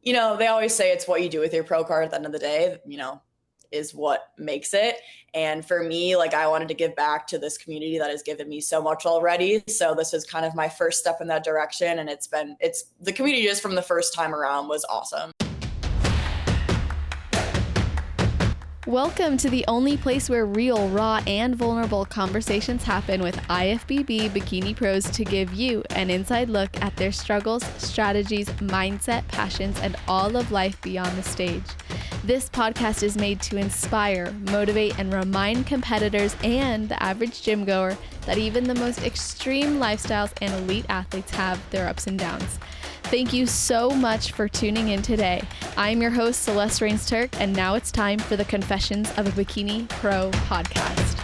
They always say it's what you do with your pro card at the end of the day, is what makes it. And for me, like, I wanted to give back to this community that has given me so much already. So this is kind of my first step in that direction. And it's the community just from the first time around was awesome. Welcome to the only place where real, raw, and vulnerable conversations happen with IFBB Bikini Pros to give you an inside look at their struggles, strategies, mindset, passions, and all of life beyond the stage. This podcast is made to inspire, motivate, and remind competitors and the average gym goer that even the most extreme lifestyles and elite athletes have their ups and downs. Thank you so much for tuning in today. I'm your host, CELESTE Turk, and now it's time for the Confessions of a Bikini Pro podcast.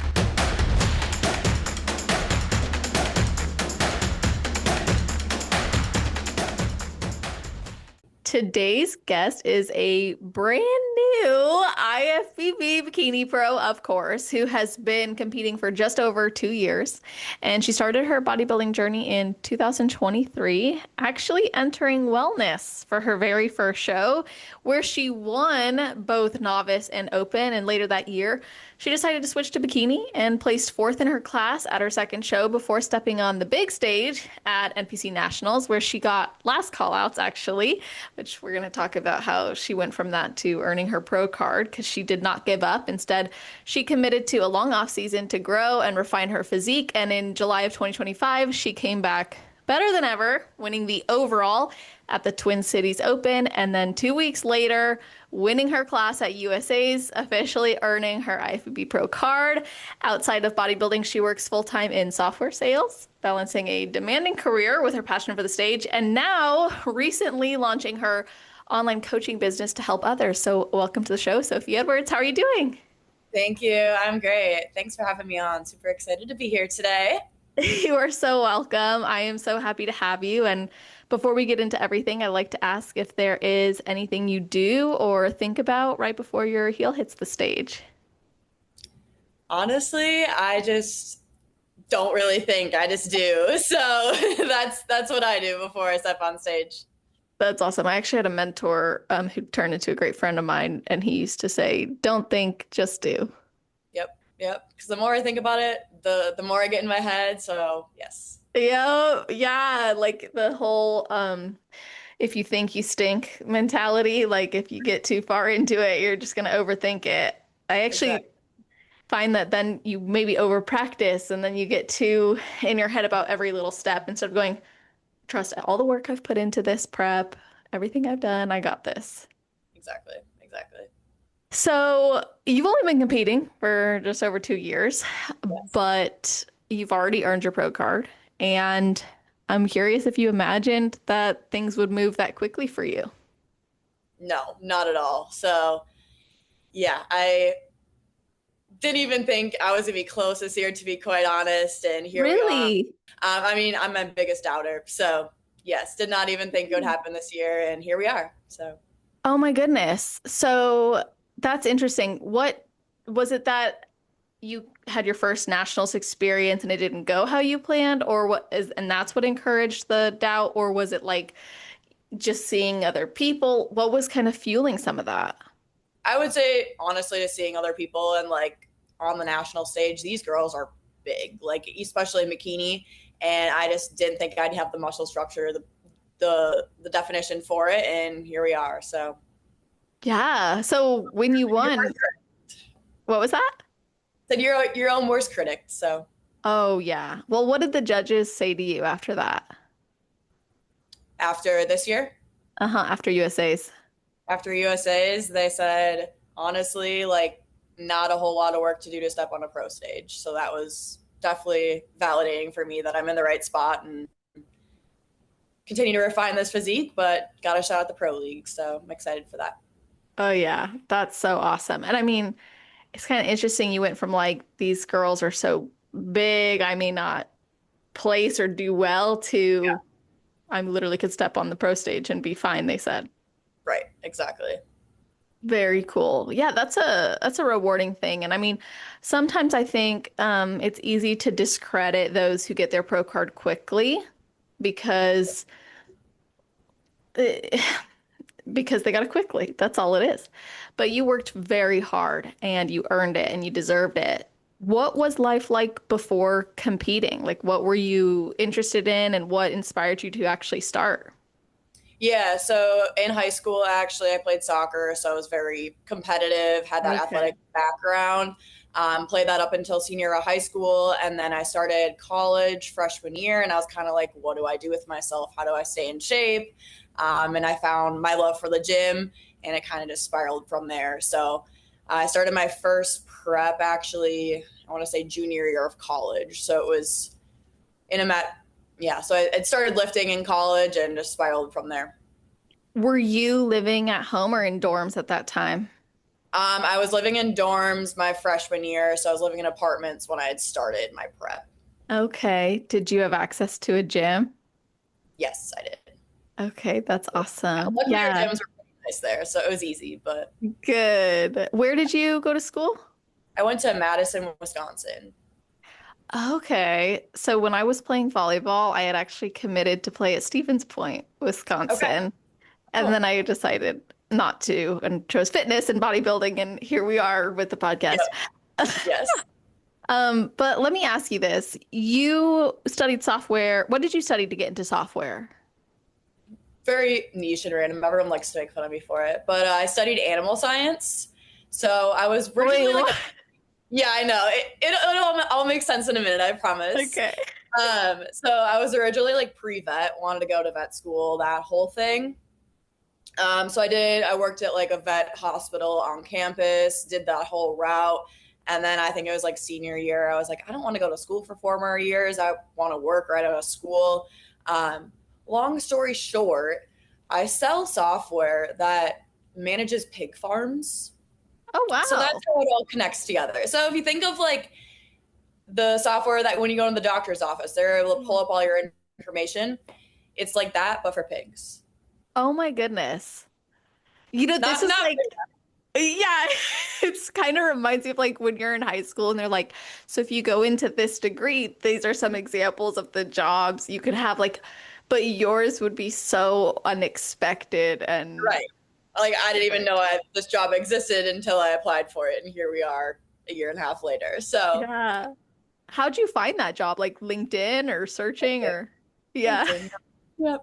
Today's guest is a brand new IFBB Bikini Pro, of course, who has been competing for just over 2 years. And she started her bodybuilding journey in 2023, actually entering wellness for her very first show, where she won both novice and open. And later that year, she decided to switch to bikini and placed fourth in her class at her second show before stepping on the big stage at NPC Nationals, where she got last callouts, actually, which we're going to talk about how she went from that to earning her pro card because she did not give up. Instead, she committed to a long off season to grow and refine her physique. And in July of 2025, she came back better than ever, winning the overall at the Twin Cities Open, and then 2 weeks later, winning her class at USA's, officially earning her IFBB Pro card. Outside of bodybuilding, she works full-time in software sales, balancing a demanding career with her passion for the stage, and now recently launching her online coaching business to help others. So welcome to the show, Sophie Edwards. How are you doing? Thank you. I'm great. Thanks for having me on. Super excited to be here today. You are so welcome. I am so happy to have you. And before we get into everything, I'd like to ask if there is anything you do or think about right before your heel hits the stage. Honestly, I just don't really think. I just do. So that's what I do before I step on stage. That's awesome. I actually had a mentor who turned into a great friend of mine, and he used to say, "Don't think, just do." Yep. Because the more I think about it, the more I get in my head. So yes. Yeah. Like the whole if you think you stink mentality, like if you get too far into it, you're just gonna overthink it. I actually find that then you maybe over practice and then you get too in your head about every little step instead of going, trust all the work I've put into this prep, everything I've done, I got this. Exactly. So you've only been competing for just over 2 years, Yes. but you've already earned your pro card. And I'm curious if you imagined that things would move that quickly for you. No, not at all. So yeah, I didn't even think I was gonna be close this year, to be quite honest. And here we are. Really? I'm my biggest doubter. So yes, did not even think it would happen this year, and here we are. So. Oh my goodness. So that's interesting. What was it that you had your first nationals experience and it didn't go how you planned, and that's what encouraged the doubt, or was it like just seeing other people? What was kind of fueling some of that? I would say honestly, to seeing other people and like on the national stage, these girls are big, like especially in bikini, and I just didn't think I'd have the muscle structure, the definition for it, and here we are. So Yeah. So when you won, what was that? Said you're your own worst critic. So Oh, yeah. Well, what did the judges say to you after that? after this year, After USA's. after USA's, they said honestly, like, not a whole lot of work to do to step on a pro stage. So that was definitely validating for me that I'm in the right spot and continue to refine this physique, but got a shot at the pro league. So I'm excited for that. Oh, yeah. That's so awesome. And I mean, it's kind of interesting. You went from like, these girls are so big, I may not place or do well, to I literally could step on the pro stage and be fine, they said. Right. Exactly. Very cool. Yeah, that's a rewarding thing. And I mean, sometimes I think it's easy to discredit those who get their pro card quickly because because they got it quickly. That's all it is. But you worked very hard and you earned it and you deserved it. What was life like before competing? Like, what were you interested in and what inspired you to actually start? Yeah, so in high school, actually, I played soccer, so I was very competitive, had that Okay. athletic background. Played that up until senior year of high school, and then I started college freshman year, and I was kind of like, what do I do with myself? How do I stay in shape? And I found my love for the gym, and it kind of just spiraled from there. So I started my first prep actually, I want to say junior year of college. So it was in a yeah, so I started lifting in college and just spiraled from there. Were you living at home or in dorms at that time? I was living in dorms my freshman year, so I was living in apartments when I had started my prep. Okay. Did you have access to a gym? Yes, I did. Okay, that's Yeah, awesome. luckily our Yeah, gyms were pretty nice there, so it was easy. But good. Where did you go to school? I went to Madison, Wisconsin. Okay. So when I was playing volleyball, I had actually committed to play at Stevens Point, Okay, Wisconsin. And cool. then I decided not to and chose fitness and bodybuilding. And here we are with the podcast. Yep. Yes. But let me ask you this. You studied software. What did you study to get into software? Very niche and random. Everyone likes to make fun of me for it, but I studied animal science. So I was Wait, originally like what? a yeah, I know it'll all make sense in a minute. I promise. Okay. So I was originally like pre-vet, wanted to go to vet school, that whole thing. So I did. I worked at like a vet hospital on campus, did that whole route, and then I think it was like senior year. I was like, I don't want to go to school for 4 more years. I want to work right out of school. Um, Long story short, I sell software that manages pig farms. Oh, So that's wow. how it all connects together. So if you think of like the software that when you go to the doctor's office, they're able to pull up all your information. It's like that, but for pigs. Oh my goodness. This is Not like, yeah, it's kind of reminds me of like when you're in high school and they're like, so if you go into this degree, these are some examples of the jobs you could have, like, but yours would be so unexpected and right. Like I didn't even know this job existed until I applied for it, and here we are a year and a half later. So yeah. How'd you find that job? Like LinkedIn or searching or yeah, LinkedIn. Yep.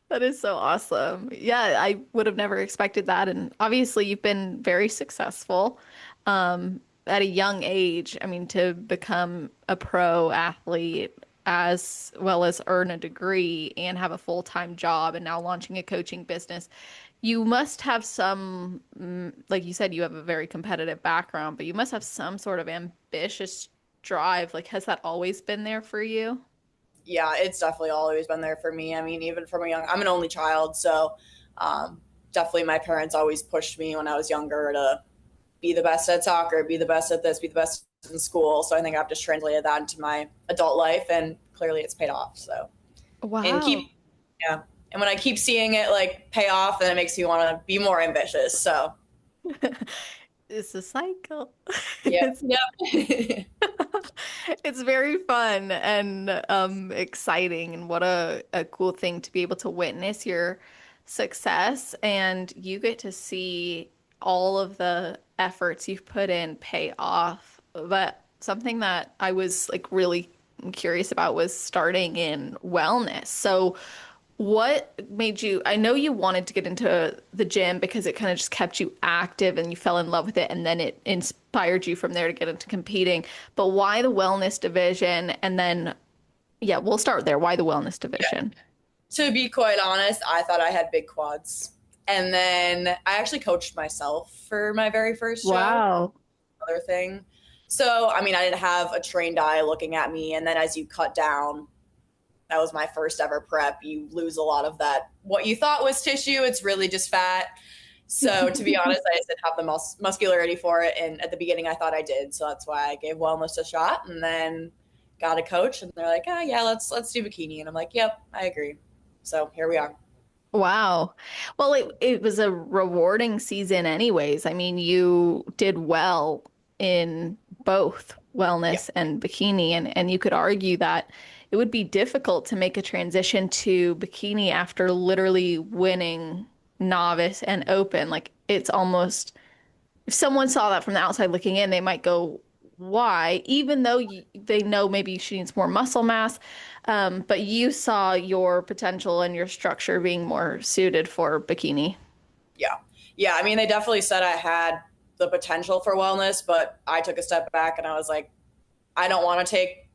that is so awesome. Yeah, I would have never expected that. And obviously you've been very successful at a young age. I mean, to become a pro athlete as well as earn a degree and have a full-time job and now launching a coaching business. You must have some, like you said, you have a very competitive background, but you must have some sort of ambitious drive. Like, has that always been there for you? Yeah, it's definitely always been there for me. I mean, even from a young, I'm an only child, so definitely my parents always pushed me when I was younger to be the best at soccer, be the best at this, be the best in school. So I think I've just translated that into my adult life, and clearly it's paid off. So and Wow. keep yeah, and when I keep seeing it like pay off, then it makes me want to be more ambitious. So It's a cycle. yeah, It's yep. it's very fun and exciting and what a cool thing to be able to witness your success and you get to see all of the efforts you've put in pay off. But something that I was like really curious about was starting in wellness. So what made you, I know you wanted to get into the gym because it kind of just kept you active and you fell in love with it and then it inspired you from there to get into competing. But why the wellness division? And then, yeah, we'll start there. Why the wellness Yeah. division? To be quite honest, I thought I had big quads. And then I actually coached myself for my very first show, Wow. other thing. So, I mean, I didn't have a trained eye looking at me. And then as you cut down, that was my first ever prep. You lose a lot of that. What you thought was tissue, it's really just fat. So, to be honest, I just didn't have the muscularity for it. And at the beginning, I thought I did. So that's why I gave wellness a shot. And then got a coach, and they're like, "Ah, yeah, let's do bikini." And I'm like, "Yep, I agree." So here we are. Wow. Well, it was a rewarding season anyways. I mean, you did well in both Yeah. wellness and bikini, and you could argue that it would be difficult to make a transition to bikini after literally winning novice and open. Like it's almost, if someone saw that from the outside looking in, they might go, why? Even though they know maybe she needs more muscle mass, but you saw your potential and your structure being more suited for bikini. Yeah. Yeah. I mean, they definitely said I had the potential for wellness, but I took a step back and I was like, I don't want to take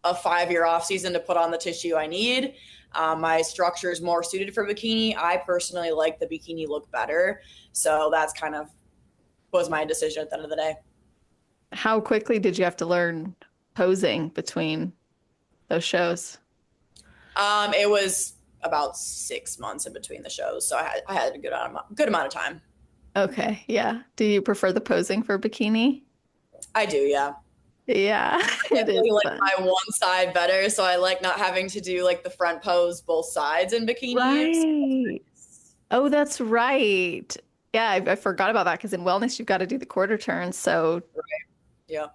a 5 year off season to put on the tissue I need. My structure is more suited for bikini. I personally like the bikini look better. So that's kind of was my decision at the end of the day. How quickly did you have to learn posing between those shows? It was about 6 months in between the shows. So I had a good amount of time. Okay, yeah. Do you prefer the posing for bikini? I do. Yeah. Yeah, I it is definitely like fun. my one side better. So I like not having to do like the front pose both sides in bikini. Right. Oh, that's right. Yeah, I forgot about that because in wellness you've got to do the quarter turns. So Right. Yeah.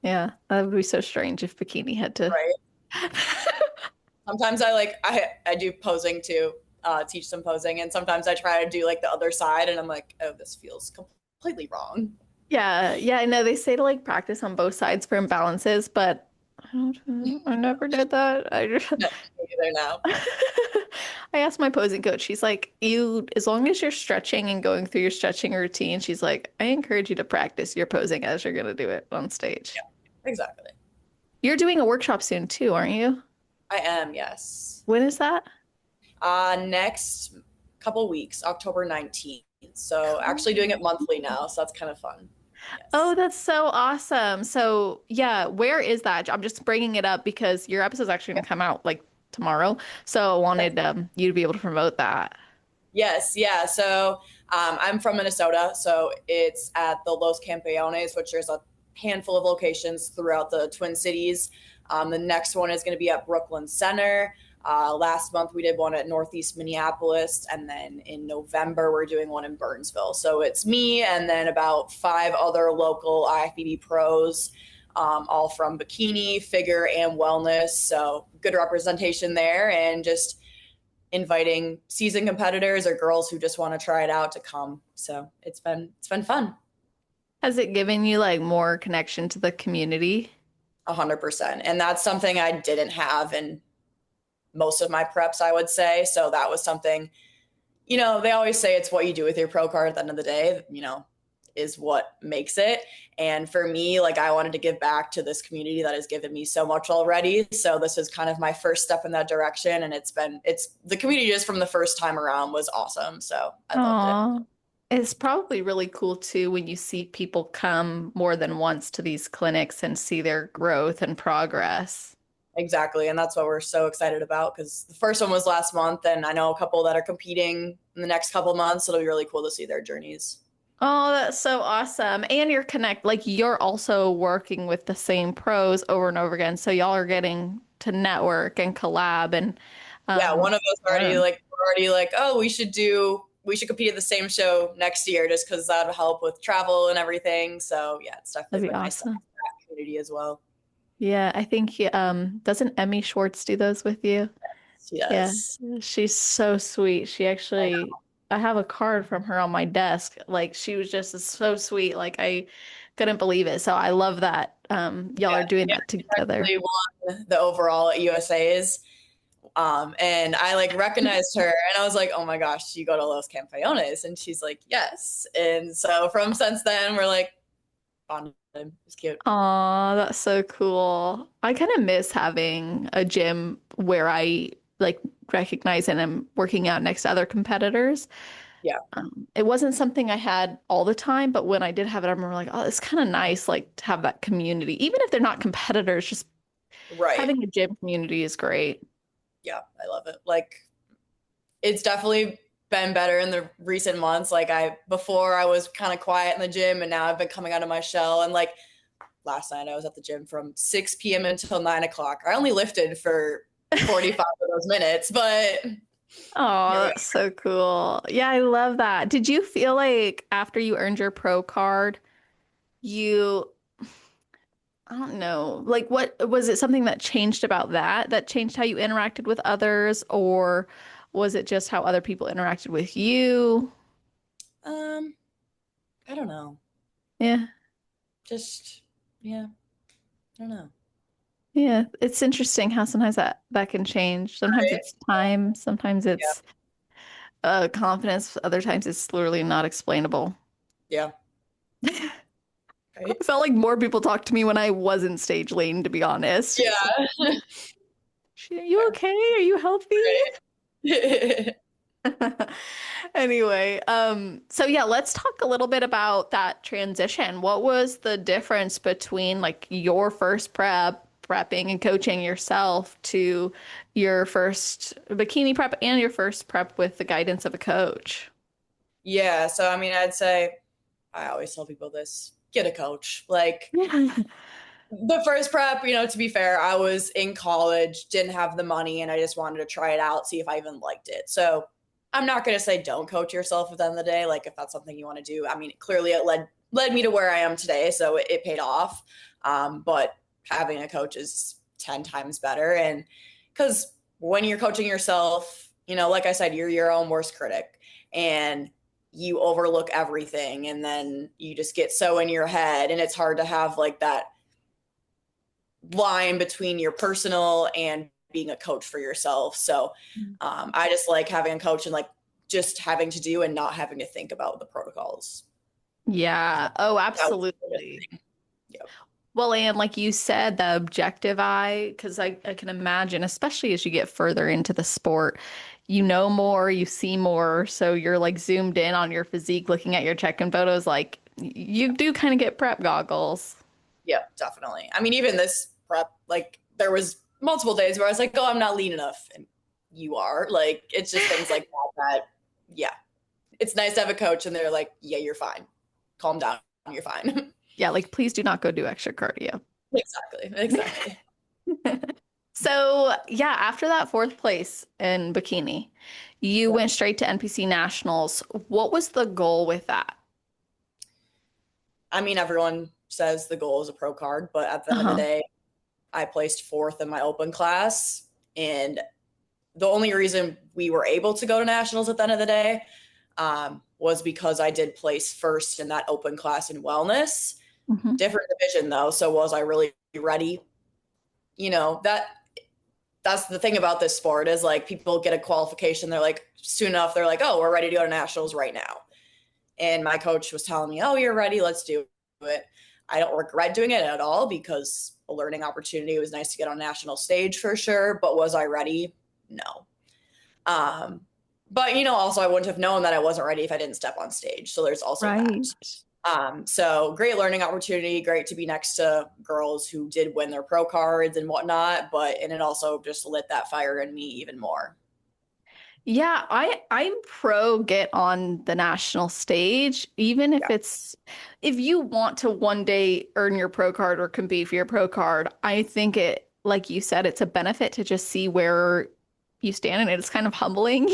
yeah, that would be so strange if bikini had to. Right. Sometimes I do posing too, teach some posing, and sometimes I try to do like the other side, and I'm like, oh, this feels completely wrong. Yeah, yeah, I know they say to like practice on both sides for imbalances, but I don't, I never did that. I just No, me either now. I asked my posing coach, she's like, you, as long as you're stretching and going through your stretching routine, she's like, I encourage you to practice your posing as you're gonna do it on stage. Yeah, exactly. You're doing a workshop soon too, aren't you? I am, yes. When is that? Next couple weeks, October 19th. So actually doing it monthly now, so that's kind of fun. Oh, Yes. that's so awesome. So, yeah, where is that? I'm just bringing it up because your episode's actually going to come out like tomorrow. So, I wanted you to be able to promote that. Yes, yeah. So I'm from Minnesota, so it's at the Los Campeones, which there's a handful of locations throughout the Twin Cities. The next one is going to be at Brooklyn Center. Last month we did one at Northeast Minneapolis, and then in November we're doing one in Burnsville. So it's me and then about 5 other local IFBB pros, all from bikini, figure, and wellness. So good representation there, and just inviting seasoned competitors or girls who just want to try it out to come. So it's been fun. Has it given you like more connection to the community? 100%. And that's something I didn't have in most of my preps, I would say. So that was something, they always say it's what you do with your pro card at the end of the day, is what makes it. And for me, like I wanted to give back to this community that has given me so much already. So this is kind of my first step in that direction. And it's the community just from the first time around was awesome. So I loved it. Aw. It's probably really cool too when you see people come more than once to these clinics and see their growth and progress. Exactly. And that's what we're so excited about because the first one was last month. And I know a couple that are competing in the next couple months. It'll be really cool to see their journeys. Oh, that's so awesome. And like you're also working with the same pros over and over again. So y'all are getting to network and collab and Yeah, one of us already learn. like we're already like, oh, we should compete at the same show next year just because that'll help with travel and everything. So yeah, it's definitely That'd be been nice to have awesome. that community as well. Yeah, I think doesn't Emmy Schwartz do those with you? Yeah, Yes. she's so sweet. She actually, I have a card from her on my desk. Like she was just so sweet. Like I couldn't believe it. So I love that y'all Yeah. are doing Yeah. that She together. actually won the overall at USA's. And I like recognized her and I was like, oh my gosh, you go to Los Campeones? And she's like, yes. And so from since then, we're like, bonded. It's cute. Aw, that's so cool. I kind of miss having a gym where I like recognize and I'm working out next to other competitors. Yeah. It wasn't something I had all the time, but when I did have it, I remember like, oh, it's kind of nice, like to have that community, even if they're not competitors, just Right. having a gym community is great. Yeah. I love it. Like, it's definitely been better in the recent months. Like before I was kind of quiet in the gym and now I've been coming out of my shell. And like last night I was at the gym from 6 p.m. until 9 o'clock. I only lifted for 45 of those minutes, but here Oh, we that's so cool. Yeah, I love that. Did you feel like after you earned your pro card, you, I don't know, like what was it something that changed about that changed how you interacted with others, or Was it just how other people interacted with you? Um, I don't know. Yeah. Just yeah, I don't know. Yeah. It's interesting how sometimes that can change. Sometimes Right? it's time, sometimes Yeah. it's confidence, other times it's literally not explainable. Yeah. I Right. felt like more people talked to me when I wasn't stage lane, to be honest. It's like, Yeah. Are you okay? Are you healthy? Right. Anyway, so yeah, let's talk a little bit about that transition. What was the difference between like your first prepping and coaching yourself to your first bikini prep and your first prep with the guidance of a coach? Yeah. So I mean, I'd say I always tell people this: get a coach. Like Yeah. the first prep, to be fair, I was in college, didn't have the money, and I just wanted to try it out, see if I even liked it. So I'm not going to say don't coach yourself at the end of the day. Like if that's something you want to do, I mean, clearly it led me to where I am today, so it paid off. But having a coach is 10 times better, and because when you're coaching yourself, like I said, you're your own worst critic, and you overlook everything, and then you just get so in your head, and it's hard to have like that line between your personal and being a coach for yourself. So I just like having a coach and like just having to do and not having to think about the protocols. Yeah. Oh, That was absolutely. yep. Well, and like you said, the objective eye, because I can imagine, especially as you get further into the sport, you know more, you see more, so you're like zoomed in on your physique, looking at your check-in photos, like you do kind of get prep goggles. Yep, definitely. I mean, even this prep, like there was multiple days where I was like, oh, I'm not lean enough. And you are. Like, it's just things like that, yeah. It's nice to have a coach and they're like, yeah, you're fine. Calm down. You're fine. Yeah, like please do not go do extra cardio. Exactly. Exactly. So, yeah, after that fourth place in bikini, you Yep. went straight to NPC Nationals. What was the goal with that? I mean, everyone says the goal is a pro card, but at the end of the Uh-huh. day, I placed fourth in my open class. And the only reason we were able to go to nationals at the end of the day was because I did place first in that open class in wellness. Hmm. Different division though. So was I really ready? That's the thing about this sport is like people get a qualification. They're like, soon enough, they're like, oh, we're ready to go to nationals right now. And my coach was telling me, oh, you're ready. Let's do it. I don't regret doing it at all because a learning opportunity. It was nice to get on national stage for sure. But was I ready? No. Um, but also I wouldn't have known that I wasn't ready if I didn't step on stage. So there's also that. Right. So great learning opportunity, great to be next to girls who did win their pro cards and whatnot, and it also just lit that fire in me even more. Yeah, I'm pro get on the national stage, even if Yeah, if you want to one day earn your pro card or compete for your pro card, I think it, like you said, it's a benefit to just see where you stand and it's kind of humbling,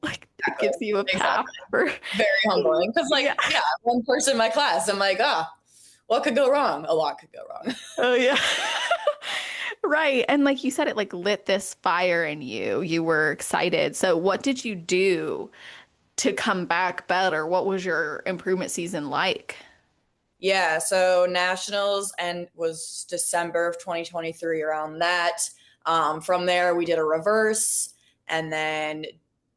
like it exactly. gives you a path Exactly. for Very humbling. Because yeah. yeah, one person in my class, I'm like, what could go wrong? A lot could go wrong. Oh yeah. Right. And like you said, it like lit this fire in you. You were excited. So what did you do to come back better? What was your improvement season like? Yeah, so nationals and was December of 2023 around that. From there, we did a reverse and then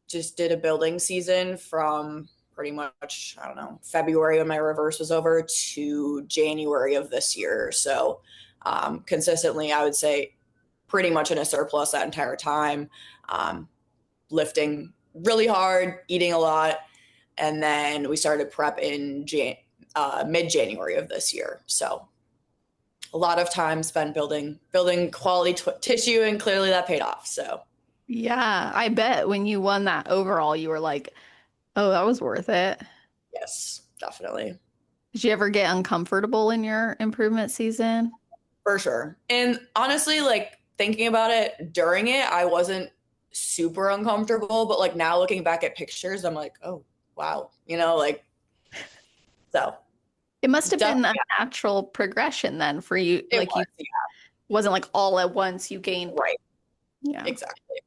just did a building season from pretty much, I don't know, February when my reverse was over to January of this year. So consistently, I would say pretty much in a surplus that entire time, lifting really hard, eating a lot. And then we started prep in mid January of this year. So a lot of time spent building quality tissue, and clearly that paid off. So Yeah, I bet when you won that overall, you were like, oh, that was worth it. yes, definitely. Did you ever get uncomfortable in your improvement season? For sure. And honestly, like thinking about it during it, I wasn't super uncomfortable, but like now looking back at pictures, I'm like, oh wow, like so It must have been a definitely natural progression then for you. it Like you was. Yeah, wasn't like all at once you gained. right. Yeah. Exactly.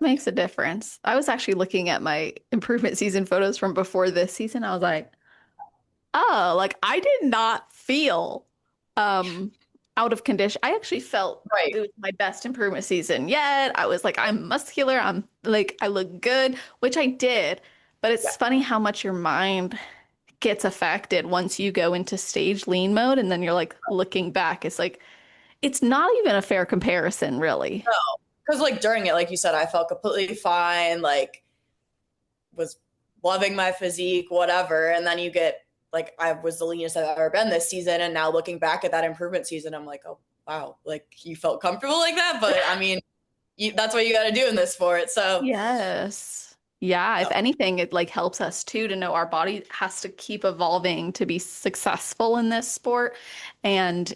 Makes a difference. I was actually looking at my improvement season photos from before this season. I was like, oh, like I did not feel um out of condition. I actually felt Right. it was my best improvement season yet. I was like, I'm muscular. I'm like, I look good, which I did. But Yeah. it's funny how much your mind gets affected once you go into stage lean mode and then you're like looking back. It's like it's not even a fair comparison, really. No, because like during it, like you said, I felt completely fine. Like was loving my physique, whatever. And then you get like I was the leanest I've ever been this season, and now looking back at that improvement season, I'm like, oh wow, like you felt comfortable like that. But I mean, that's what you got to do in this sport. So Yes. Yeah, if no, anything, it like helps us too to know our body has to keep evolving to be successful in this sport. And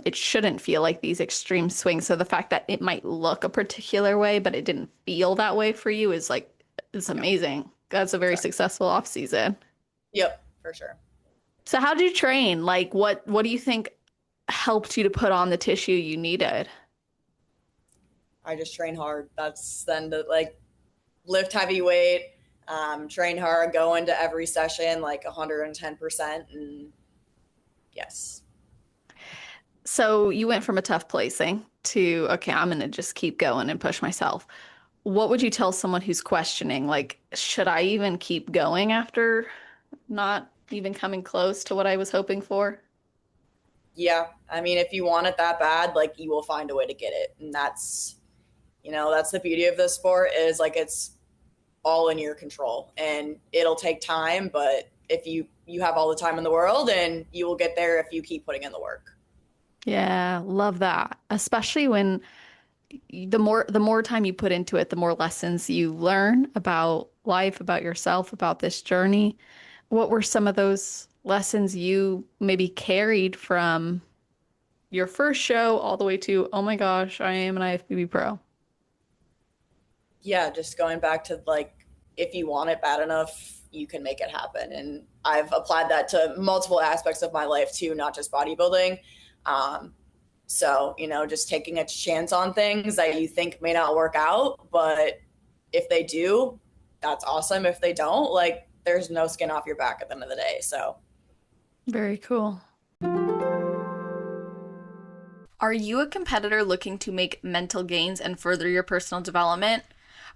it shouldn't feel like these extreme swings. So the fact that it might look a particular way, but it didn't feel that way for you is like it's yeah, amazing. That's a very exactly. successful off season. Yep, for sure. So how did you train? Like what do you think helped you to put on the tissue you needed? I just train hard. That's then to like lift heavy weight, train hard, go into every session like 110%. And yes, So you went from a tough placing to, okay, I'm gonna just keep going and push myself. What would you tell someone who's questioning, like, should I even keep going after not even coming close to what I was hoping for? yeah. I mean, if you want it that bad, like you will find a way to get it. And that's, that's the beauty of this sport is like it's all in your control and it'll take time, but if you have all the time in the world and you will get there if you keep putting in the work. Yeah, love that. Especially when the more time you put into it, the more lessons you learn about life, about yourself, about this journey. What were some of those lessons you maybe carried from your first show all the way to, oh my gosh, I am an IFBB pro? Yeah, just going back to like if you want it bad enough, you can make it happen. And I've applied that to multiple aspects of my life too, not just bodybuilding. Um, so, just taking a chance on things that you think may not work out, but if they do, that's awesome. If they don't, like there's no skin off your back at the end of the day. So Very cool. Are you a competitor looking to make mental gains and further your personal development?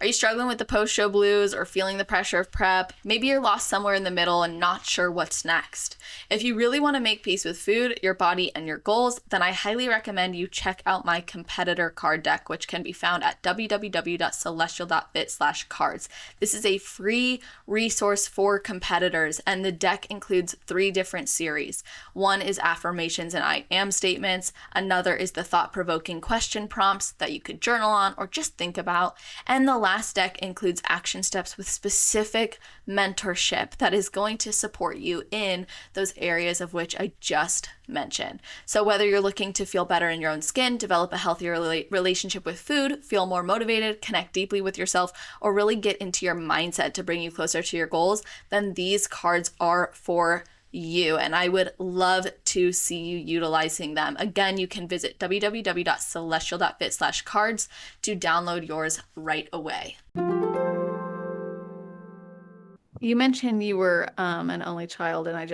Are you struggling with the post-show blues or feeling the pressure of prep? Maybe you're lost somewhere in the middle and not sure what's next. If you really want to make peace with food, your body, and your goals, then I highly recommend you check out my competitor card deck, which can be found at www.celestial.fit/cards. This is a free resource for competitors, and the deck includes 3 different series. One is affirmations and I am statements. Another is the thought-provoking question prompts that you could journal on or just think about. And the last deck includes action steps with specific mentorship that is going to support you in those areas of which I just mentioned. So whether you're looking to feel better in your own skin, develop a healthier relationship with food, feel more motivated, connect deeply with yourself, or really get into your mindset to bring you closer to your goals, then these cards are for you, and I would love to see you utilizing them. Again, you can visit www.celestial.fit/cards to download yours right away. You mentioned you were an only child, and I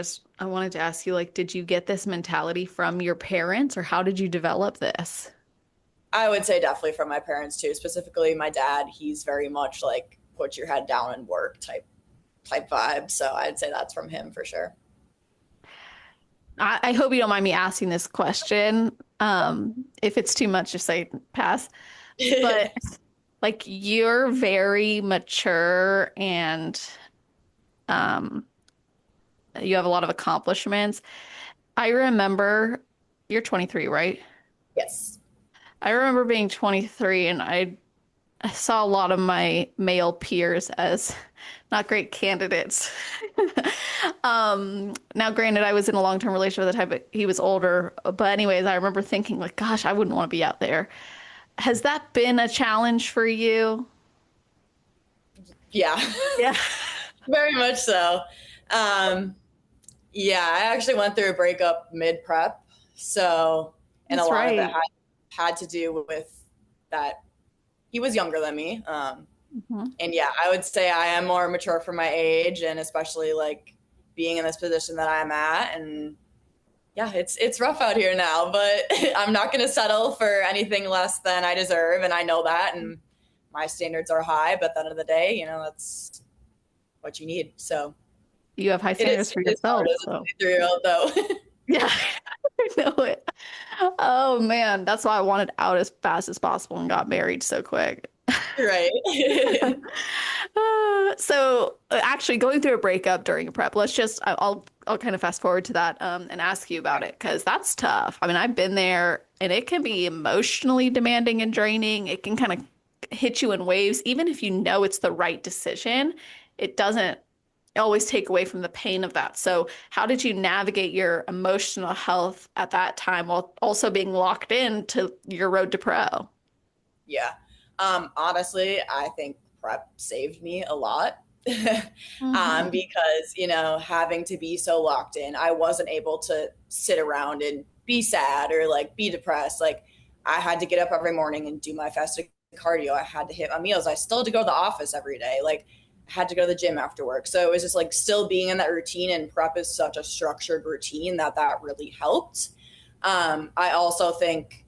wanted to ask you, like, did you get this mentality from your parents, or how did you develop this? I would say definitely from my parents too, specifically my dad. He's very much like put your head down and work type vibe. So I'd say that's from him for sure. I hope you don't mind me asking this question. If it's too much, just say pass. But like you're very mature and um, you have a lot of accomplishments. I remember you're 23, right? Yes. I remember being 23 and I saw a lot of my male peers as not great candidates. Now granted, I was in a long-term relationship at the time, but he was older. But anyways, I remember thinking like, gosh, I wouldn't want to be out there. Has that been a challenge for you? Yeah. Yeah. Very much so. Um, yeah, I actually went through a breakup mid prep. So, and a That's lot of it right. had to do with that, he was younger than me. Mhm. And yeah, I would say I am more mature for my age, and especially like being in this position that I'm at. And yeah, it's rough out here now, but I'm not going to settle for anything less than I deserve, and I know that. And my standards are high, but at the end of the day, that's what you need. So You have high it standards is for it is hard yourself, as a so 23-year-old, though. yeah, I know it. Oh man, that's why I wanted out as fast as possible and got married so quick. Right. So actually going through a breakup during a prep, I'll kind of fast forward to that and ask you about it because that's tough. I mean, I've been there and it can be emotionally demanding and draining. It can kind of hit you in waves, even if you know it's the right decision, it doesn't always take away from the pain of that. So how did you navigate your emotional health at that time while also being locked into your road to pro? Yeah. Honestly, I think prep saved me a lot. Mhm. Because, having to be so locked in, I wasn't able to sit around and be sad or like be depressed. Like I had to get up every morning and do my fasted cardio. I had to hit my meals. I still had to go to the office every day. Like I had to go to the gym after work. So it was just like still being in that routine, and prep is such a structured routine that really helped. I also think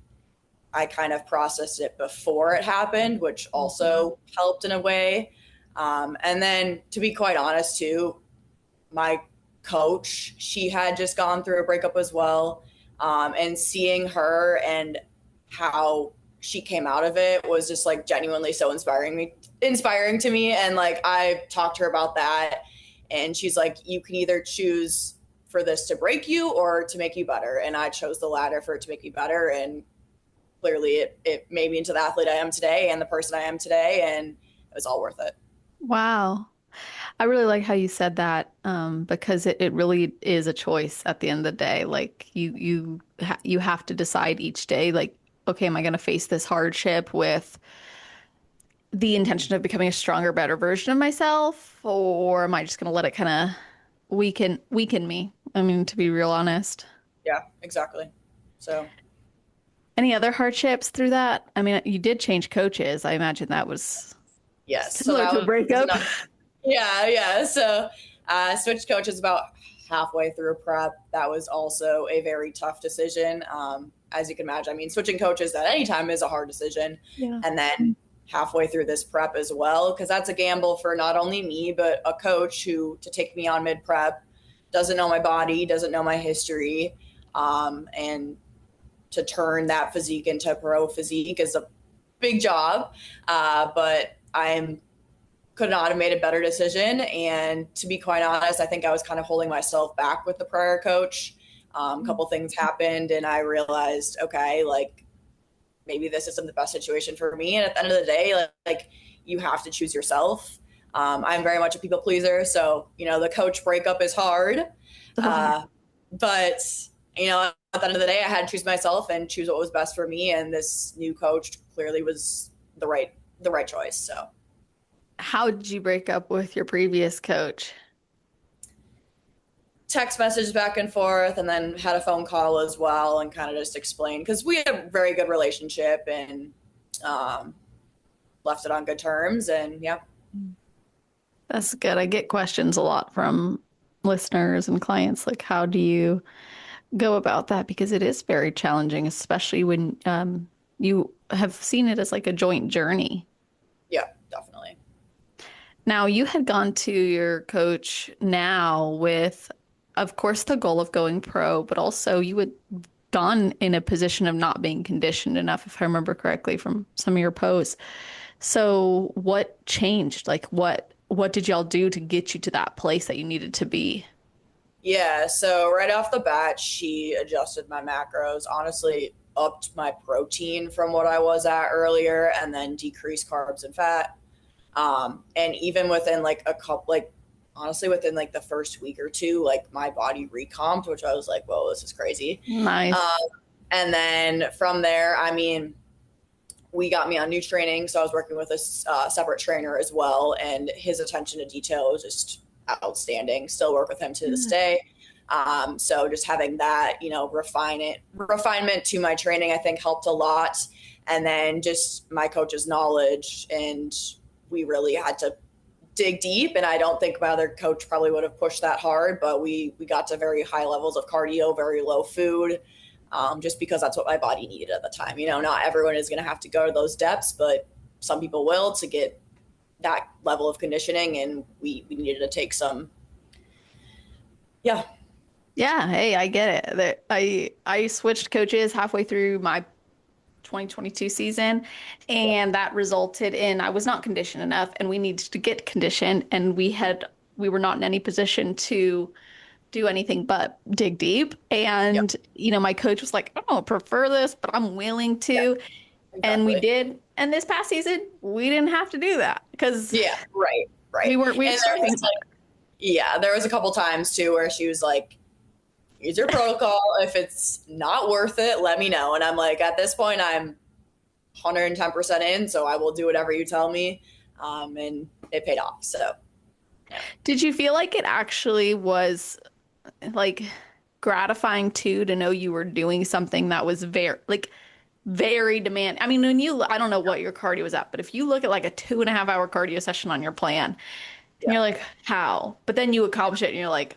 I kind of processed it before it happened, which also helped in a way. And then, to be quite honest, too, my coach, she had just gone through a breakup as well. And seeing her and how she came out of it was just like genuinely so inspiring to me. And like I talked to her about that, and she's like, you can either choose for this to break you or to make you better. And I chose the latter, for it to make me better. And clearly it made me into the athlete I am today and the person I am today, and it was all worth it. Wow. I really like how you said that because it really is a choice at the end of the day. Like you have to decide each day, like, okay, am I going to face this hardship with the intention of becoming a stronger, better version of myself, or am I just going to let it kind of weaken me? I mean, to be real honest. Yeah, exactly. So Any other hardships through that? I mean, you did change coaches. I imagine that was yes, so similar that to a was breakup. enough. Yeah. So switched coaches about halfway through prep. That was also a very tough decision. As you can imagine, I mean, switching coaches at any time is a hard decision. Yeah. And then halfway through this prep as well, because that's a gamble for not only me, but a coach who to take me on mid prep doesn't know my body, doesn't know my history. And to turn that physique into pro physique is a big job. But I'm could not have made a better decision. And to be quite honest, I think I was kind of holding myself back with the prior coach. A couple things happened, and I realized, okay, like maybe this isn't the best situation for me. And at the end of the day, like you have to choose yourself. I'm very much a people pleaser, so the coach breakup is hard. So hard. But at the end of the day, I had to choose myself and choose what was best for me. And this new coach clearly was the right choice. So How did you break up with your previous coach? text message back and forth, and then had a phone call as well, and kind of just explained, because we had a very good relationship, and um, left it on good terms. And yeah. That's good. I get questions a lot from listeners and clients, like how do you go about that? Because it is very challenging, especially when you have seen it as like a joint journey. Yeah, definitely. Now, you had gone to your coach now with, of course, the goal of going pro, but also you had gone in a position of not being conditioned enough, if I remember correctly from some of your posts. So what changed? Like what did y'all do to get you to that place that you needed to be? Yeah, so right off the bat, she adjusted my macros, honestly upped my protein from what I was at earlier, and then decreased carbs and fat. And even within like a couple, like honestly, within like the first week or two, like my body recomped, which I was like, whoa, this is crazy. Nice. And then from there, I mean, we got me on new training. So I was working with a separate trainer as well. And his attention to detail was just outstanding. Still work with him to this day. So just having that, refinement to my training, I think helped a lot. and then just my coach's knowledge. And we really had to dig deep. And I don't think my other coach probably would have pushed that hard, but we got to very high levels of cardio, very low food, just because that's what my body needed at the time. You know, not everyone is going to have to go to those depths, but some people will to get that level of conditioning. And we needed to take some, yeah. Yeah, hey, I get it. I switched coaches halfway through my 2022 season, and that resulted in I was not conditioned enough, and we needed to get conditioned, and we were not in any position to do anything but dig deep. Yep. And my coach was like, I don't prefer this, but I'm willing Yeah, to. And we exactly. did. And this past season, we didn't have to do that because Yeah, right, we right. weren't we were And there starting. was like, yeah, there was a couple times too where she was like, here's your protocol. If it's not worth it, let me know. And I'm like, at this point, I'm 110% in, so I will do whatever you tell me. And it paid off. So, yeah. Did you feel like it actually was like gratifying too to know you were doing something that was very demanding? I mean, I don't know what your cardio was at, but if you look at like a 2.5 hour cardio session on your plan, and Yeah. you're like, how? But then you accomplish it and you're like,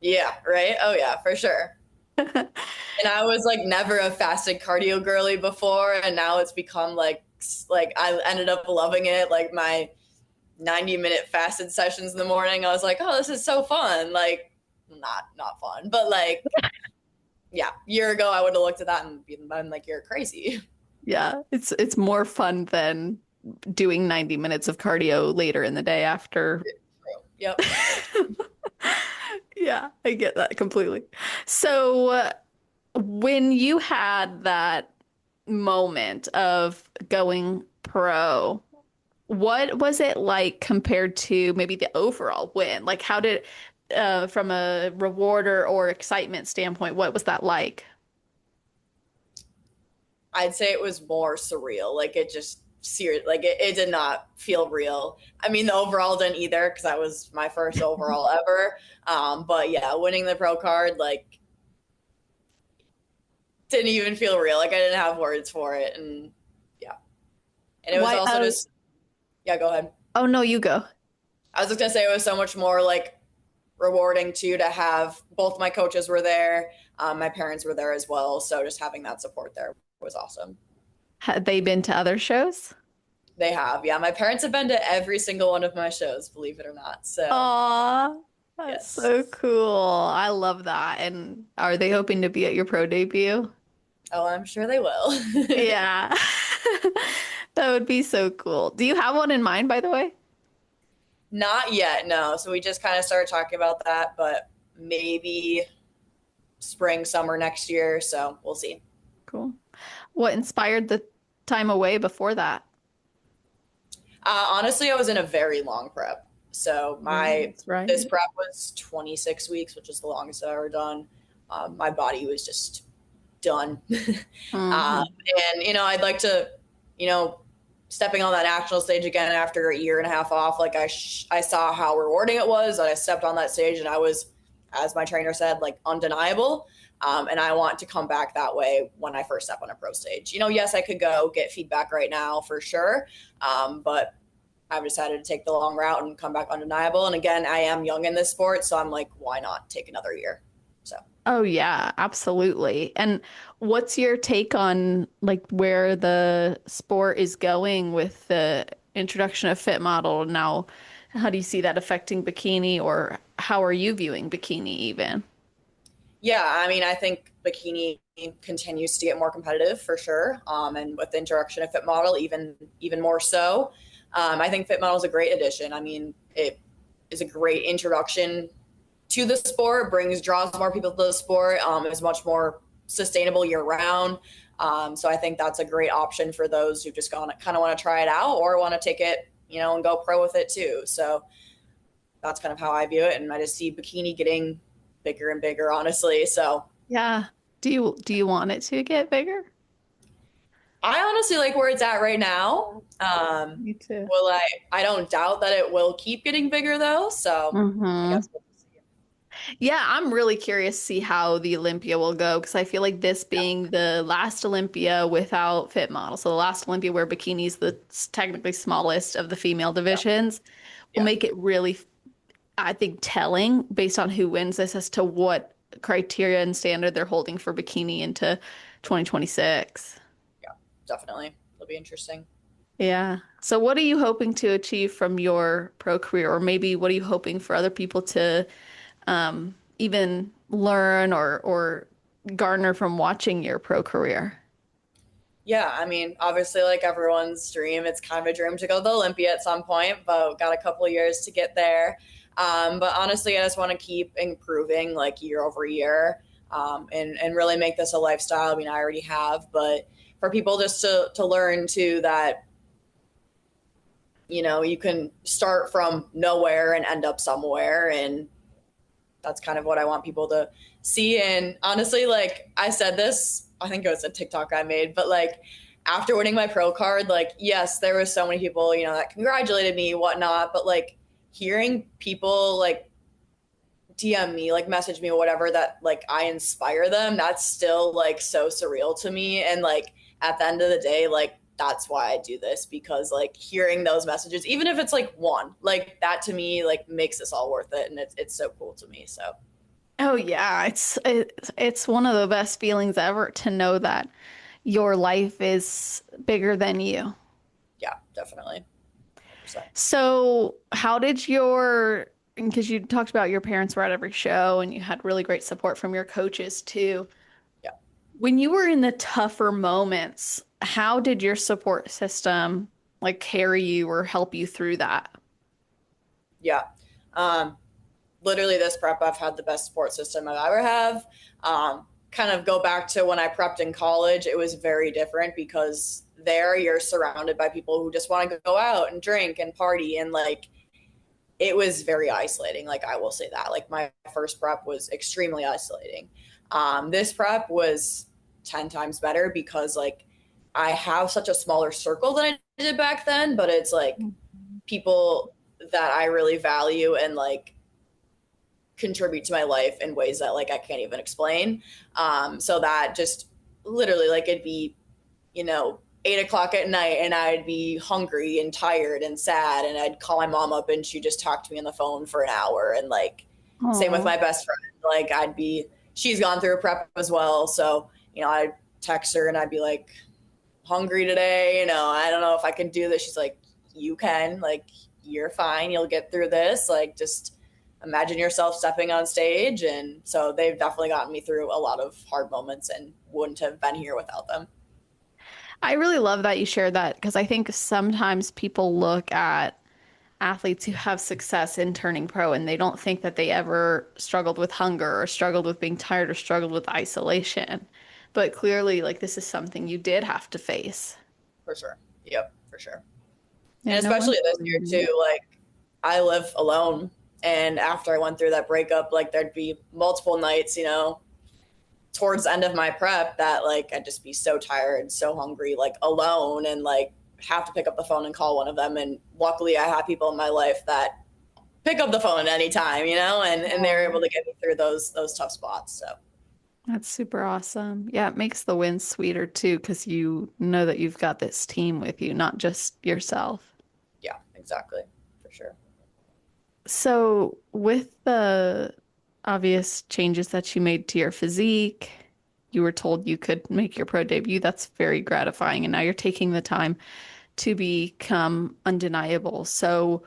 Yeah, right? Oh, yeah, for sure. And I was like never a fasted cardio girly before, and now it's become like I ended up loving it. Like my 90-minute fasted sessions in the morning, I was like, oh, this is so fun. Like not fun, but like yeah, a year ago I would have looked at that and been like, you're crazy. yeah, it's more fun than doing 90 minutes of cardio later in the day after. Yep. Yeah, I get that completely. So, when you had that moment of going pro, what was it like compared to maybe the overall win? Like, how did, from a rewarder or excitement standpoint, what was that like? I'd say it was more surreal. Like it just serious. Like it did not feel real. I mean, the overall didn't either because that was my first overall ever. But yeah, winning the pro card like didn't even feel real. Like I didn't have words for it, and yeah, and it was Why? also just yeah. Go ahead. Oh no, you go. I was just gonna say it was so much more like rewarding too to have both my coaches were there, my parents were there as well. So just having that support there was awesome. Had they been to other shows? They have, yeah. My parents have been to every single one of my shows, believe it or not. So Aw, that's yes. so cool. I love that. And are they hoping to be at your pro debut? Oh, I'm sure they will. Yeah. That would be so cool. Do you have one in mind, by the way? Not yet, no. So we just kind of started talking about that, but maybe spring, summer next year. So we'll see. Cool. What inspired the time away before that? Honestly, I was in a very long prep. So my That's right. this prep was 26 weeks, which is the longest I've ever done. My body was just done. Hmm. And I'd like to, you know, stepping on that national stage again after a year and a half off. Like I saw how rewarding it was that I stepped on that stage and I was, as my trainer said, like undeniable. And I want to come back that way when I first step on a pro stage. Yes, I could go get feedback right now for sure. But I've decided to take the long route and come back undeniable. And again, I am young in this sport, so I'm like, why not take another year? So Oh yeah, absolutely. And what's your take on like where the sport is going with the introduction of Fit Model now? How do you see that affecting bikini, or how are you viewing bikini even? yeah, I mean, I think bikini continues to get more competitive for sure. And with the introduction of Fit Model, even more so. I think Fit Model is a great addition. I mean, it is a great introduction to the sport, draws more people to the sport, is much more sustainable year round. So I think that's a great option for those who just kind of want to try it out or want to take it, and go pro with it too. So that's kind of how I view it. And I just see bikini getting bigger and bigger, honestly. So Yeah. Do you want it to get bigger? I honestly like where it's at right now. Me too. Will I don't doubt that it will keep getting bigger though. So I Hmm. guess we'll see. Yeah, I'm really curious to see how the Olympia will go because I feel like this Yeah, being the last Olympia without fit models, so the last Olympia where bikini's the technically smallest of the female yeah, divisions, will yeah, make it really, I think, telling based on who wins this as to what criteria and standard they're holding for bikini into 2026. yeah, definitely. It'll be interesting. Yeah. So what are you hoping to achieve from your pro career, or maybe what are you hoping for other people to even learn or garner from watching your pro career? Yeah, I mean, obviously, like everyone's dream, it's kind of a dream to go to the Olympia at some point, but got a couple of years to get there. But honestly, I just want to keep improving like year over year, and really make this a lifestyle. I mean, I already have, but for people just to learn too that you can start from nowhere and end up somewhere, and that's kind of what I want people to see. And honestly, like I said this, I think it was a TikTok I made, but like after winning my pro card, like yes, there was so many people, that congratulated me, whatnot, but like hearing people like DM me, like message me or whatever, that like I inspire them, that's still like so surreal to me. And like at the end of the day, like that's why I do this, because like hearing those messages, even if it's like one, like that to me like makes this all worth it, and it's so cool to me. So Oh yeah, it's one of the best feelings ever to know that your life is bigger than you. yeah, definitely. 100%. So, how did because you talked about your parents were at every show and you had really great support from your coaches too. Yeah. When you were in the tougher moments, how did your support system like carry you or help you through that? Yeah. Um, Literally this prep, I've had the best support system I've ever have. Kind of go back to when I prepped in college, it was very different because there you're surrounded by people who just want to go out and drink and party, and like it was very isolating. Like I will say that. Like my first prep was extremely isolating. This prep was 10 times better because like I have such a smaller circle than I did back then, but it's like people that I really value and like contribute to my life in ways that like I can't even explain. So that just literally like it'd be, 8 o'clock at night and I'd be hungry and tired and sad, and I'd call my mom up and she'd just talk to me on the phone for an hour. And like same with Oh, my best friend. Like she's gone through a prep as well. So, I'd text her and I'd be like, hungry today, I don't know if I can do this. She's like, you can, like, you're fine. You'll get through this. Like, just imagine yourself stepping on stage. And so they've definitely gotten me through a lot of hard moments and wouldn't have been here without them. I really love that you shared that because I think sometimes people look at athletes who have success in turning pro and they don't think that they ever struggled with hunger or struggled with being tired or struggled with isolation. But clearly, like, this is something you did have to face. For sure. Yep, for sure. Yeah, And no especially this year, one. too. Like, I live alone. And after I went through that breakup, like, there'd be multiple nights, towards the end of my prep that like I'd just be so tired, so hungry, like alone, and like have to pick up the phone and call one of them. And luckily I have people in my life that pick up the phone at any time, and they're able to get me through those tough spots. So That's super awesome. Yeah, it makes the wins sweeter too, because you know that you've got this team with you, not just yourself. yeah, exactly. For sure. So, with the obvious changes that you made to your physique, you were told you could make your pro debut. That's very gratifying. And now you're taking the time to become undeniable. So,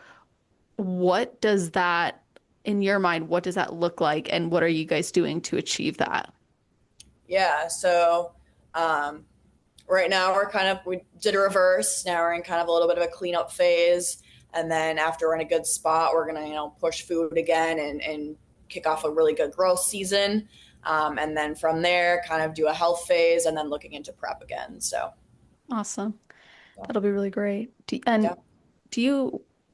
what does that, in your mind, what does that look like? And what are you guys doing to achieve that? Yeah, so um right now we did a reverse. Now we're in kind of a little bit of a cleanup phase, and then after we're in a good spot, we're gonna push food again and kick off a really good growth season, and then from there kind of do a health phase, and then looking into prep again. So Awesome. yeah, That'll be really great. yeah, And do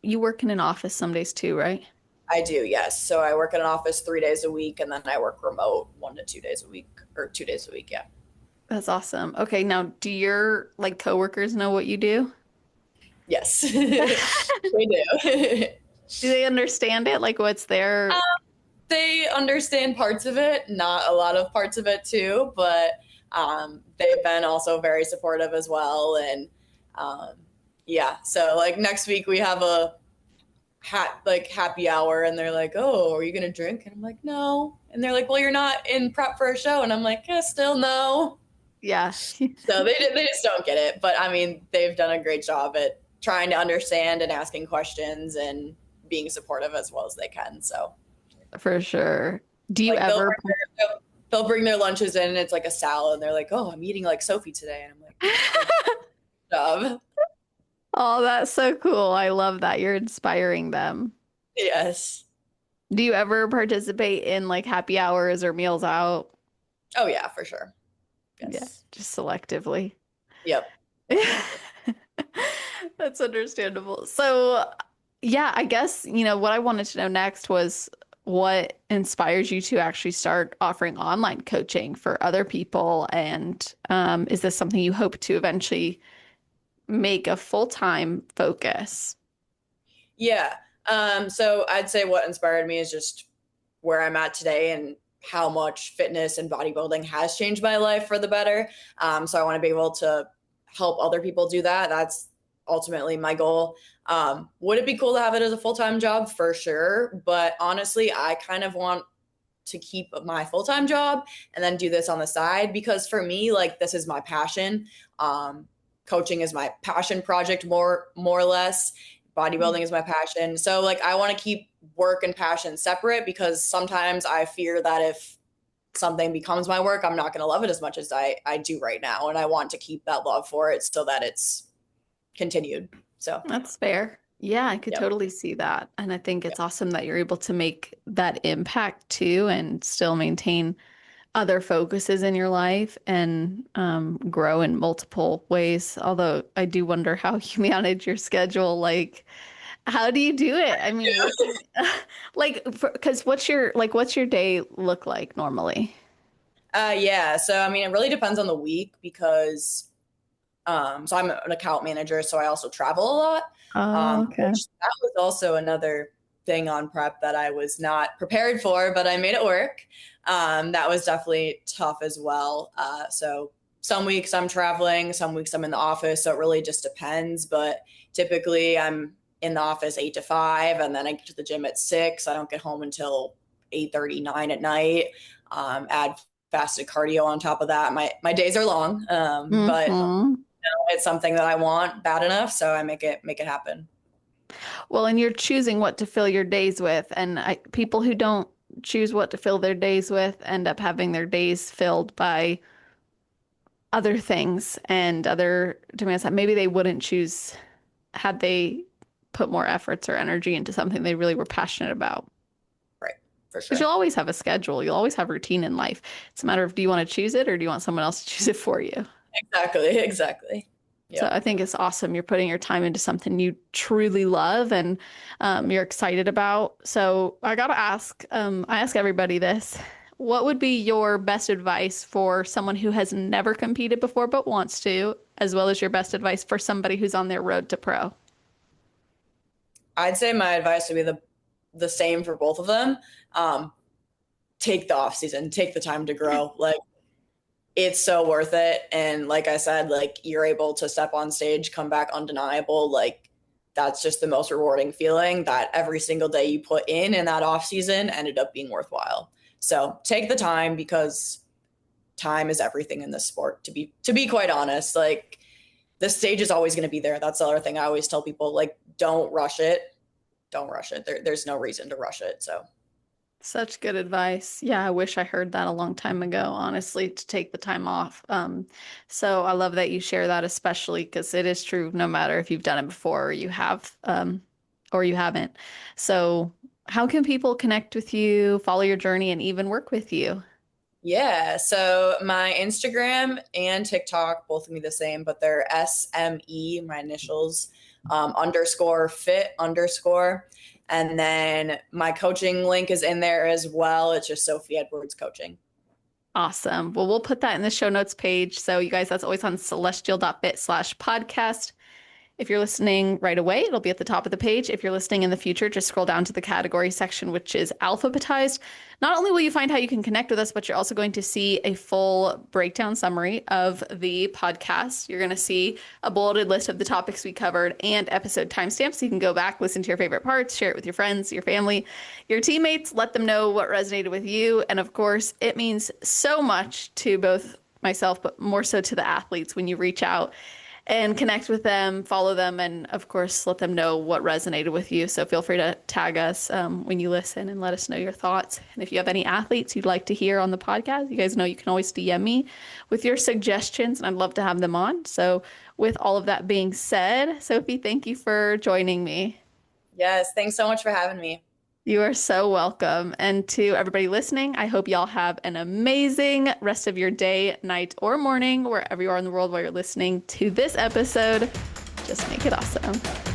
you work in an office some days too, right? I do. Yes, so I work in an office 3 days a week, and then I work remote 1 to 2 days a week, or 2 days a week. Yeah. That's awesome. Okay, now do your like coworkers know what you do? Yes, we do. Do they understand it? Like what's their they understand parts of it, not a lot of parts of it too, but they've been also very supportive as well. And yeah, so like next week we have a happy hour, and they're like, "Oh, are you gonna drink?" And I'm like, "No." And they're like, "Well, you're not in prep for a show," and I'm like, "Still no." Yeah. So they just don't get it. But I mean, they've done a great job at trying to understand and asking questions and being supportive as well as they can. So For sure. Do you like ever they'll bring their lunches in and it's like a salad, and they're like, "Oh, I'm eating like Sophie today," and I'm like, "Good job." Oh, that's so cool. I love that. You're inspiring them. Yes. Do you ever participate in like happy hours or meals out? Oh yeah, for sure. Yeah, Yes. just selectively. Yep. Definitely. That's understandable. So, yeah, I guess, what I wanted to know next was what inspires you to actually start offering online coaching for other people? And is this something you hope to eventually make a full-time focus? Yeah. So I'd say what inspired me is just where I'm at today and how much fitness and bodybuilding has changed my life for the better. So I want to be able to help other people do that. That's ultimately my goal. Would it be cool to have it as a full-time job? For sure. But honestly, I kind of want to keep my full-time job and then do this on the side, because for me, like, this is my passion. Coaching is my passion project, more or less. Bodybuilding is my passion. So like I want to keep work and passion separate, because sometimes I fear that if something becomes my work, I'm not going to love it as much as I do right now. And I want to keep that love for it so that it's continued. So, That's fair. Yeah, I could yep. totally see that. And I think it's Yep. awesome that you're able to make that impact too and still maintain other focuses in your life and grow in multiple ways. Although I do wonder how you manage your schedule. Like, how do you do it? I mean, working like because what's your day look like normally? Yeah. So, I mean, it really depends on the week, because so I'm an account manager, so I also travel a lot. Oh, okay. Which that was also another thing on prep that I was not prepared for, but I made it work. That was definitely tough as well. So some weeks I'm traveling, some weeks I'm in the office, so it really just depends. But typically I'm in the office 8 to 5, and then I get to the gym at 6. I don't get home until 8:39 at night. Add fasted cardio on top of that. My days are long, but Hmm. it's something that I want bad enough, so I make it happen. Well, and you're choosing what to fill your days with, and people who don't choose what to fill their days with end up having their days filled by other things and other demands that maybe they wouldn't choose had they put more efforts or energy into something they really were passionate about. Right, for Because you'll sure. always have a schedule, you'll always have routine in life. It's a matter of do you want to choose it or do you want someone else to choose it for you? Exactly, exactly. So Yep. I think it's awesome. You're putting your time into something you truly love and you're excited about. So I gotta ask, I ask everybody this. What would be your best advice for someone who has never competed before but wants to, as well as your best advice for somebody who's on their road to pro? I'd say my advice would be the same for both of them. Um, Take the off season, take the time to grow. Like, it's so worth it. And like I said, like, you're able to step on stage, come back undeniable. Like, that's just the most rewarding feeling, that every single day you put in that off season ended up being worthwhile. So take the time, because time is everything in this sport, to be quite honest. Like, the stage is always going to be there. That's the other thing I always tell people, like, don't rush it. Don't rush it. There's no reason to rush it. So Such good advice. Yeah, I wish I heard that a long time ago, honestly, to take the time off. So I love that you share that, especially because it is true no matter if you've done it before or you haven't. So how can people connect with you, follow your journey, and even work with you? yeah, so my Instagram and TikTok both can be the same, but they're SME, my initials, underscore fit underscore. And then my coaching link is in there as well. It's just Sophie Edwards Coaching. Awesome. Well, we'll put that in the show notes page. So you guys, that's always on celestial.fit/podcast. If you're listening right away, it'll be at the top of the page. If you're listening in the future, just scroll down to the category section, which is alphabetized. Not only will you find how you can connect with us, but you're also going to see a full breakdown summary of the podcast. You're going to see a bulleted list of the topics we covered and episode timestamps. So you can go back, listen to your favorite parts, share it with your friends, your family, your teammates, let them know what resonated with you. And of course, it means so much to both myself, but more so to the athletes when you reach out and connect with them, follow them, and of course, let them know what resonated with you. So feel free to tag us when you listen and let us know your thoughts. And if you have any athletes you'd like to hear on the podcast, you guys know you can always DM me with your suggestions, and I'd love to have them on. So with all of that being said, Sophie, thank you for joining me. Yes, thanks so much for having me. You are so welcome. And to everybody listening, I hope y'all have an amazing rest of your day, night, or morning, wherever you are in the world while you're listening to this episode. Just make it awesome.